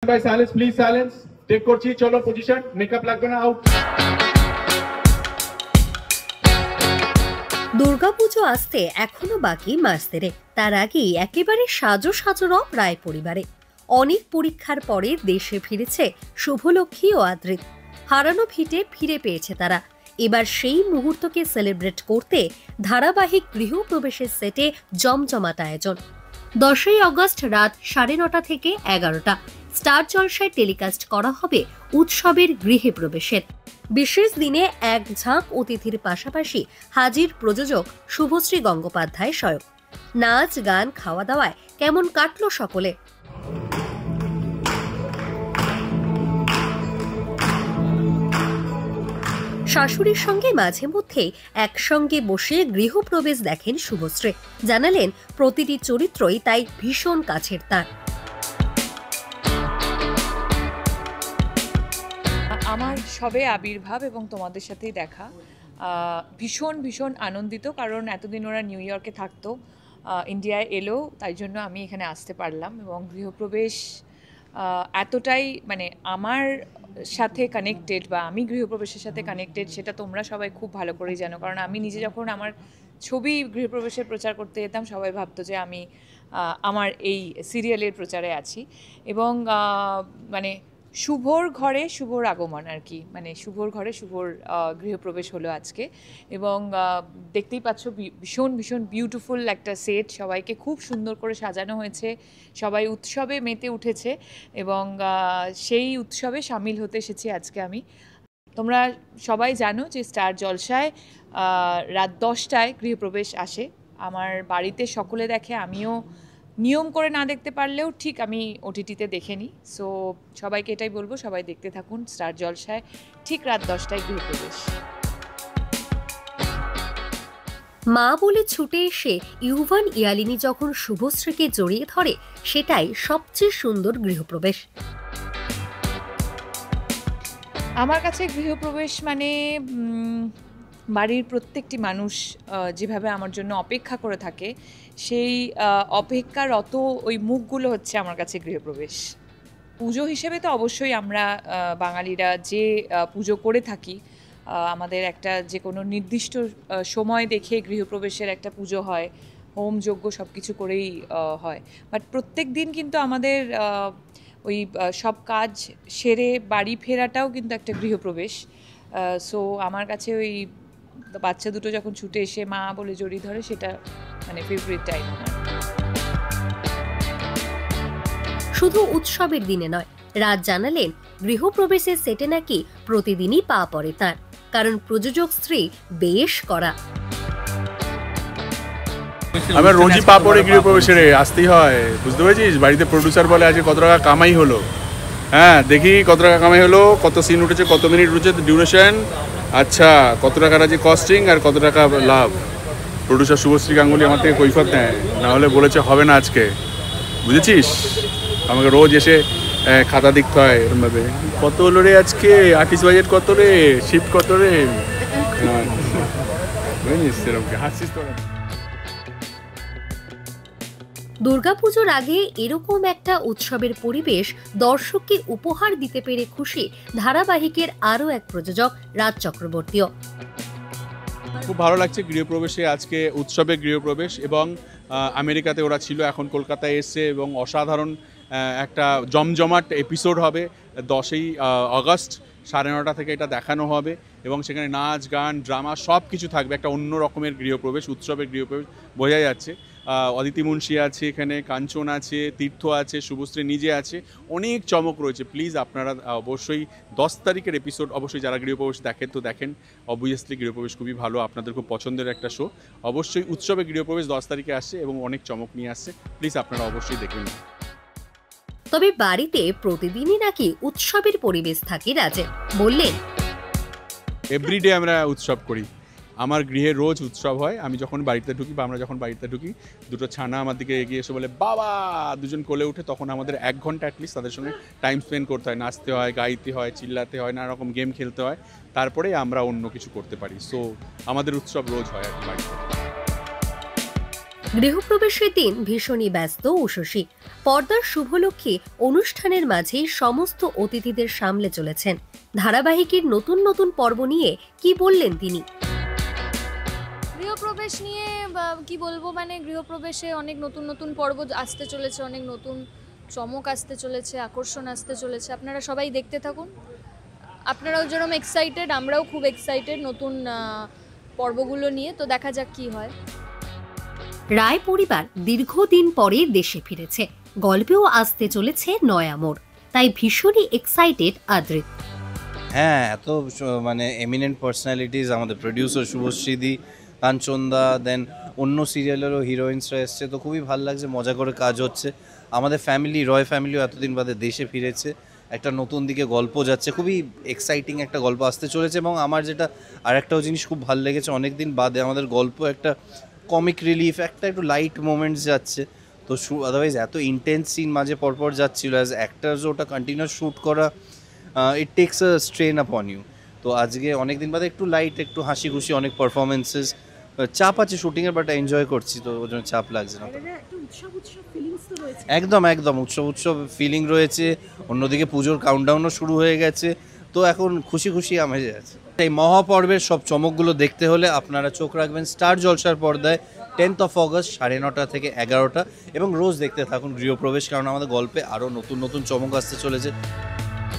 by silence, please silence. Take করছি, চলো position, makeup লাগবে না, আউট। দুর্গাপুজো আসতে এখনো বাকি মাস দেড়েক। তার আগেই একেবারে সাজো সাজো রব রায় পরিবারে। অনেক পরীক্ষার পরে দেশে ফিরেছে শুভলক্ষ্মী ও আদ্রিত। হারানো ভিটে ফিরে পেয়েছে তারা। এবার সেই মুহূর্তকে সেলিব্রেট করতে ধারাবাহিক গৃহপ্রবেশের সেটে জমজমাট আয়োজন। 10ই অগস্ট রাত 9:30 থেকে 11টা স্টার জলসায় টেলিকাস্ট করা হবে উৎসবের গৃহে প্রবেশের। বিশেষ দিনে এক ঝাঁক অতিথির পাশাপাশি হাজির প্রযোজক শুভশ্রী গঙ্গোপাধ্যায় স্বয়ং। নাচ গান খাওয়া দাওয়ায় কেমন কাটল সকলে। শাশুড়ির সঙ্গে মাঝে মধ্যেই একসঙ্গে বসে গৃহপ্রবেশ দেখেন শুভশ্রী। জানালেন প্রতিটি চরিত্রই তাই ভীষণ কাছের তার। আমার সবে আবির্ভাব এবং তোমাদের সাথেই দেখা, ভীষণ ভীষণ আনন্দিত, কারণ এতদিন ওরা নিউ ইয়র্কে থাকতো, ইন্ডিয়ায় এলো, তাই জন্য আমি এখানে আসতে পারলাম। এবং গৃহপ্রবেশ এতটাই মানে আমার সাথে কানেক্টেড, বা আমি গৃহপ্রবেশের সাথে কানেক্টেড, সেটা তোমরা সবাই খুব ভালো করেই জানো। কারণ আমি নিজে যখন আমার ছবি গৃহপ্রবেশের প্রচার করতে যেতাম, সবাই ভাবতো যে আমি আমার এই সিরিয়ালের প্রচারে আছি। এবং মানে শুভর ঘরে শুভর আগমন আর কি, মানে শুভর ঘরে শুভর গৃহপ্রবেশ হলো আজকে। এবং দেখতেই পাচ্ছ ভীষণ ভীষণ বিউটিফুল একটা সেট, সবাইকে খুব সুন্দর করে সাজানো হয়েছে, সবাই উৎসবে মেতে উঠেছে এবং সেই উৎসবে সামিল হতে এসেছি আজকে আমি। তোমরা সবাই জানো যে স্টার জলসায় রাত 10টায় গৃহপ্রবেশ আসে। আমার বাড়িতে সকলে দেখে, আমিও নিয়ম করে না দেখতে পারলেও ঠিক আমি ওটিটিতে দেখে নিই। সো সবাইকে এটাই বলবো, সবাই দেখতে থাকুন স্টার জলসায় ঠিক রাত 10টায় গৃহপ্রবেশ। মা বলে ছুটে এসে ইউভান ইয়ালিনী যখন শুভশ্রীকে জড়িয়ে ধরে, সেটাই সবচেয়ে সুন্দর গৃহপ্রবেশ। আমার কাছে গৃহপ্রবেশ মানে বাড়ির প্রত্যেকটি মানুষ যেভাবে আমার জন্য অপেক্ষা করে থাকে, সেই অপেক্ষারত ওই মুখগুলো হচ্ছে আমার কাছে গৃহপ্রবেশ। পুজো হিসেবে তো অবশ্যই আমরা বাঙালিরা যে পুজো করে থাকি, আমাদের একটা যে কোনো নির্দিষ্ট সময় দেখে গৃহপ্রবেশের একটা পুজো হয়, হোম যজ্ঞ সব কিছু করেই হয়। বাট প্রত্যেক দিন কিন্তু আমাদের ওই সব কাজ সেরে বাড়ি ফেরাটাও কিন্তু একটা গৃহপ্রবেশ। সো আমার কাছে ওই বাচ্চা দুটো যখন ছুটে এসে মা বলে জড়িয়ে ধরে, সেটা মানে ফেভারিট টাইম আমার। শুধু উৎসবের দিনে নয়, রাজ জানালেন গৃহপ্রবেশের সেটে নাকি প্রতিদিনই পা পড়ে তার, কারণ প্রযোজক স্ত্রী বেশ করা। আমার রোজই পা পড়ে গৃহপ্রবেশে আসতেই হয়, বুঝতে পেরেছিস? বাড়িতে প্রডিউসার বলে আজকে কত টাকা কামাই হলো, হ্যাঁ দেখি কত টাকা কামাই হলো, কত সিন উঠেছে, কত মিনিট উঠেছে ডিউরেশন, আচ্ছা কত টাকার আছে কস্টিং আর কত টাকা লাভ। প্রডিউসার শুভশ্রী গাঙ্গুলি আমার থেকে কৈফত নেয়, না হলে বলেছে হবে না আজকে, বুঝেছিস? আমাকে রোজ এসে খাতা দেখতে হয় এরকমভাবে, কত হলো রে আজকে, আর্টিস্ট বাজেট কত রে, শিফট কত রে, বুঝিস সেরকম হাসিস তোরা। দুর্গাপুজোর আগে এরকম একটা উৎসবের পরিবেশ দর্শককে উপহার দিতে পেরে খুশি ধারাবাহিকের আরও এক প্রযোজক রাজ চক্রবর্তীও। খুব ভালো লাগছে গৃহপ্রবেশে আজকে উৎসবের গৃহপ্রবেশ, এবং আমেরিকাতে ওরা ছিল, এখন কলকাতায় এসছে এবং অসাধারণ একটা জমজমাট এপিসোড হবে 10ই অগস্ট 9:30 থেকে এটা দেখানো হবে এবং সেখানে নাচ গান ড্রামা সব কিছু থাকবে। একটা অন্য রকমের গৃহপ্রবেশ, উৎসবের গৃহপ্রবেশ বোঝা যাচ্ছে। অদিতি মুন্সি আছে এখানে, কাঞ্চন আছে, তীর্থ আছে, শুভশ্রী নিজে আছে, অনেক চমক রয়েছে। প্লিজ আপনারা অবশ্যই 10 তারিখের এপিসোড অবশ্যই যারা গৃহপ্রবেশ দেখেন তো দেখেন, অবভিয়াসলি গৃহপ্রবেশ খুবই ভালো, আপনাদের খুব পছন্দের একটা শো। অবশ্যই উৎসবে গৃহপ্রবেশ 10 তারিখে আসছে এবং অনেক চমক নিয়ে আসছে, প্লিজ আপনারা অবশ্যই দেখবেন। তবে বাড়িতে প্রতিদিনই নাকি উৎসবের পরিবেশ থাকে রাজের, বললেন এভরিডে আমরা উৎসব করি, আমার গৃহে রোজ উৎসব হয়। আমি যখন বাড়িতে ঢুকি বা আমরা যখন বাড়িতে ঢুকি, দুটো ছানা আমার দিকে এগিয়ে এসে বলে বাবা, দুজন কোলে উঠে, তখন আমাদের 1 ঘন্টা অ্যাটলিস্ট তাদের সঙ্গে টাইম স্পেন্ড করতে হয়, নাচতে হয়, গাইতে হয়, চিল্লাতে হয়, নানা রকম গেম খেলতে হয়, তারপরে আমরা অন্য কিছু করতে পারি। সো আমাদের উৎসব রোজ হয় আর কি বাড়িতে। গৃহপ্রবেশের দিন ভীষণই ব্যস্ত উষসী। পর্দার শুভলক্ষ্মী অনুষ্ঠানের মাঝেই সমস্ত অতিথিদের সামলে চলেছেন। ধারাবাহিকের নতুন নতুন পর্ব নিয়ে কি বললেন তিনি? গৃহপ্রবেশ নিয়ে কি বলবো, মানে গৃহপ্রবেশে অনেক নতুন নতুন পর্ব আসতে চলেছে, অনেক নতুন চমক আসতে চলেছে, আকর্ষণ আসতে চলেছে। আপনারা সবাই দেখতে থাকুন। আপনারাও যেরকম এক্সাইটেড, আমরাও খুব এক্সাইটেড নতুন পর্বগুলো নিয়ে। তো দেখা যাক কি হয়। রায় পরিবার দীর্ঘদিন পরে দেশে ফিরেছে, গল্পেও আসতে চলেছে নয়া মোড়, তাই ভীষণই এক্সাইটেড আদ্রিত। হ্যাঁ, এত মানে এমিনেন্ট পার্সোনালিটিস, আমাদের প্রডিউসার শুভশ্রীদি, কাঞ্চনদা, দেন অন্য সিরিয়ালেরও হিরোইন্সরা এসছে, তো খুবই ভালো লাগছে, মজা করে কাজ হচ্ছে। আমাদের ফ্যামিলি, রয় ফ্যামিলিও এতদিন বাদে দেশে ফিরেছে, একটা নতুন দিকে গল্প যাচ্ছে, খুবই এক্সাইটিং একটা গল্প আসতে চলেছে। এবং আমার যেটা আরেকটাও জিনিস খুব ভালো লেগেছে, অনেকদিন বাদে আমাদের গল্প একটা কমিক রিলিফ, একটা একটু লাইট মোমেন্টস যাচ্ছে। তো আদারওয়াইজ এত ইন্টেন্স সিন মাঝে পরপর যাচ্ছিলো, অ্যাজ অ্যাক্টার্স ওটা কন্টিনিউয়াস শ্যুট করা, it takes a strain upon you. তো আজকে অনেকদিন বাদে একটু লাইট, একটু হাসি খুশি, অনেক পারফরমেন্সেস, চাপ আছে শুটিংয়ের, বাট এনজয় করছি, তো ওই জন্য চাপ লাগছে না। একদম একদম উৎসব ফিলিং রয়েছে। অন্যদিকে পুজোর কাউন্টডাউনও শুরু হয়ে গেছে, তো এখন খুশি খুশি আমেজে আছে। এই মহাপর্বের সব চমকগুলো দেখতে হলে আপনারা চোখ রাখবেন স্টার জলসার পর্দায় 10th of August 9:30 থেকে 11টা, এবং রোজ দেখতে থাকুন গৃহপ্রবেশ, কারণ আমাদের গল্পে আরও নতুন নতুন চমক আসতে চলেছে।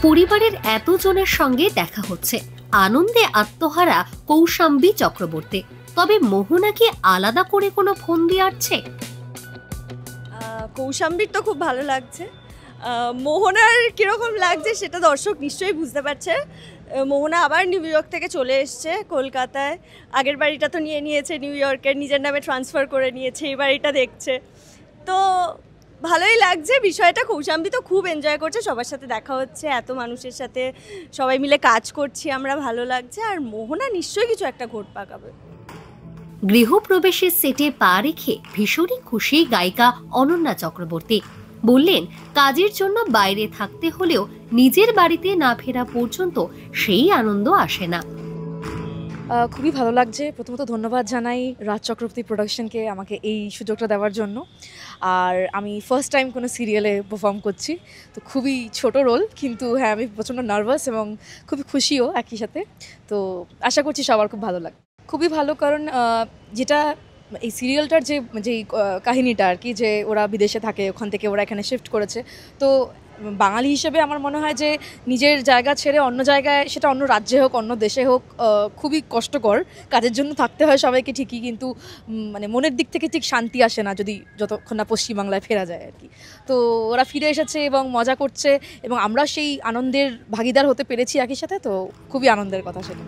পরিবারের এতজনের সঙ্গে দেখা হচ্ছে, আনন্দে আত্মহারা কৌশাম্বী চক্রবর্তী। তবে মোহনা কি আলাদা করে কোনো ফোন দিয়ে আসছে? কৌশাম্বীর তো খুব ভালো লাগছে। মোহনার কীরকম লাগছে সেটা দর্শক নিশ্চয়ই বুঝতে পারছে। মোহনা আবার নিউ ইয়র্ক থেকে চলে এসছে কলকাতায়। আগের বাড়িটা তো নিয়ে নিয়েছে নিউ ইয়র্কের, নিজের নামে ট্রান্সফার করে নিয়েছে, এই বাড়িটা দেখছে, তো ভালোই লাগছে বিষয়টা। কৌশাম্বী তো খুব এনজয় করছে, সবার সাথে দেখা হচ্ছে, এত মানুষের সাথে সবাই মিলে কাজ করছি আমরা, ভালো লাগছে। আর মোহনা নিশ্চয়ই কিছু একটা ঘোট পাকাবে। গৃহপ্রবেশের সেটে পা রেখে ভীষণই খুশি গায়িকা অনন্যা চক্রবর্তী। বললেন, কাজের জন্য বাইরে থাকতে হলেও নিজের বাড়িতে না ফেরা পর্যন্ত সেই আনন্দ আসে না। খুবই ভালো লাগছে। প্রথমত ধন্যবাদ জানাই রাজ চক্রবর্তী প্রোডাকশনকে আমাকে এই সুযোগটা দেওয়ার জন্য। আর আমি ফার্স্ট টাইম কোনো সিরিয়ালে পারফর্ম করছি, তো খুবই ছোট রোল, কিন্তু হ্যাঁ আমি প্রচণ্ড নার্ভাস এবং খুবই খুশিও একই সাথে। তো আশা করছি সবার খুব ভালো লাগবে। খুবই ভালো, কারণ যেটা এই সিরিয়ালটার যে কাহিনীটা আর কি, যে ওরা বিদেশে থাকে, ওখান থেকে ওরা এখানে শিফট করেছে, তো বাঙালি হিসেবে আমার মনে হয় যে নিজের জায়গা ছেড়ে অন্য জায়গায়, সেটা অন্য রাজ্যে হোক অন্য দেশে হোক, খুবই কষ্টকর। কাজের জন্য থাকতে হয় সবাইকে ঠিকই, কিন্তু মানে মনের দিক থেকে ঠিক শান্তি আসে না যতক্ষণ না পশ্চিমবাংলায় ফেরা যায় আর কি। তো ওরা ফিরে এসেছে এবং মজা করছে, এবং আমরা সেই আনন্দের ভাগিদার হতে পেরেছি একই সাথে, তো খুবই আনন্দের কথা সেটা।